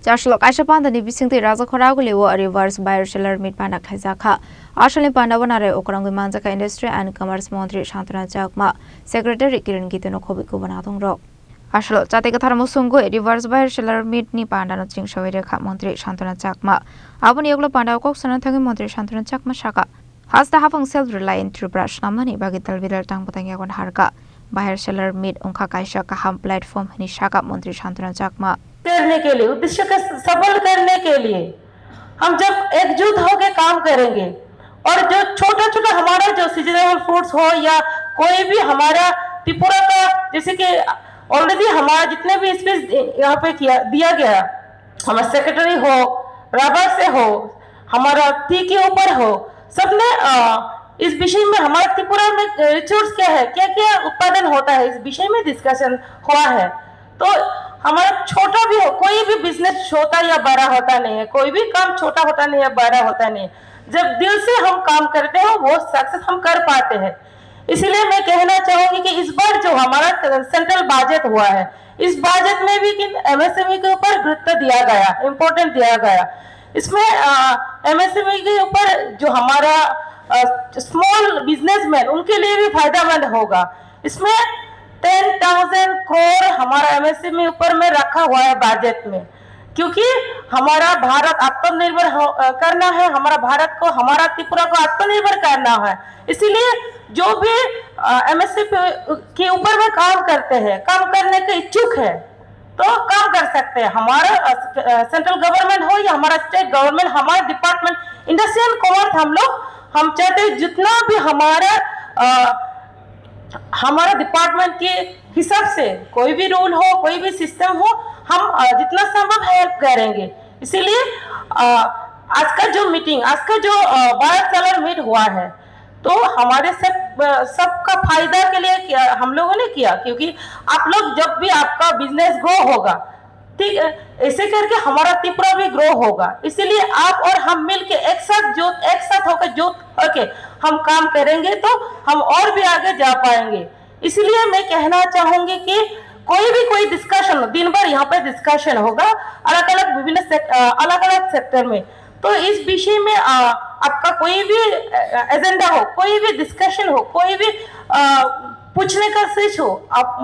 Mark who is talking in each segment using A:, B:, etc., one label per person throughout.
A: Charshlo Kaisha Pandani Bisingti Raza Koraguli were reverse buyer seller meet Panda Kazaka. Ashali Pandavanare Okrang Manzaka Industry and Commerce Montri Shantana Jakma, Secretary Kiran Gitano Kobiku Banatong Rock. Ashlo Chatekataramusungu, reverse buyer seller meet Ni Panda no Ching Shavira Montri Shantana Jakma. Abun Yogla Panda Coxon and Tangi Montri Shantana Jakma Shaka. Has the having self-reliant to brush Namani Bagital Vidal Tangpatanga Harka. Buyer seller meet Unka Kaisha Kaham platform Nishaka Montri Shantana Jakma.
B: करने के लिए उद्देश्य को सफल करने के लिए हम जब एकजुट होकर काम करेंगे और जो छोटा छोटा हमारा जो सीजनल फ्रूट्स हो या कोई भी हमारा त्रिपुरा का जैसे कि ऑलरेडी हमारा जितने भी स्पेस यहाँ पे दिया गया हमारा सेक्रेटरी हो रबर से हो हमारा टी के ऊपर हो सबने इस विषय में हमारा त्रिपुरा में रिसोर्स क्या है क्या क्या उत्पादन होता है इस विषय में डिस्कशन हुआ है। तो हमारा छोटा भी हो कोई भी बिजनेस छोटा या बड़ा होता नहीं है कोई भी काम छोटा होता नहीं है बड़ा होता नहीं है जब दिल से हम काम करते हैं वो सक्सेस हम कर पाते हैं। इसलिए मैं कहना चाहूंगी कि इस बार जो हमारा सेंट्रल बजट हुआ है इस बजट में भी एमएसएमई के ऊपर गुरुत्व दिया गया इम्पोर्टेंट दिया गया। इसमें एमएसएमई के ऊपर जो हमारा स्मॉल बिजनेसमैन उनके लिए भी फायदेमंद होगा। इसमें 10,000 करोड़ हमारा एमएसएमई ऊपर में रखा हुआ है बजट में क्योंकि हमारा भारत आत्मनिर्भर करना है हमारा भारत को हमारा त्रिपुरा को आत्मनिर्भर करना है। इसीलिए जो भी एमएसएमई के ऊपर में काम करते हैं काम करने के इच्छुक है तो काम कर सकते हैं। हमारा सेंट्रल गवर्नमेंट हो या हमारा स्टेट गवर्नमेंट हमारा डिपार्टमेंट इंडस्ट्रियल कॉमर्स हम चाहते हैं जितना भी हमारा डिपार्टमेंट के हिसाब से कोई भी रूल हो कोई भी सिस्टम हो हम जितना संभव हेल्प करेंगे। इसीलिए आज का जो मीटिंग आज का जो बायर सेलर मीट हुआ है तो हमारे सबका फायदा के लिए हम लोगों ने किया क्योंकि आप लोग जब भी आपका बिजनेस ग्रो होगा ठीक ऐसे करके हमारा त्रिपुरा भी ग्रो होगा। इसीलिए आप और हम मिलके एक साथ होकर हम काम करेंगे तो हम और भी आगे जा पाएंगे। इसलिए मैं कहना चाहूंगी कि कोई डिस्कशन दिन भर यहाँ पे डिस्कशन होगा अलग अलग विभिन्न अलग अलग सेक्टर में। तो इस विषय में आपका कोई भी एजेंडा हो कोई भी डिस्कशन हो कोई भी पूछने का स्विच हो आप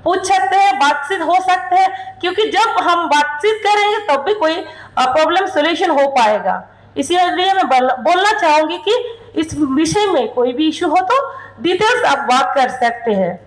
B: पूछ सकते हैं बातचीत हो सकते हैं क्योंकि जब हम बातचीत करेंगे तब भी कोई प्रॉब्लम सॉल्यूशन हो पाएगा। इसीलिए मैं बोलना चाहूंगी कि इस विषय में कोई भी इशू हो तो डिटेल्स आप बात कर सकते हैं।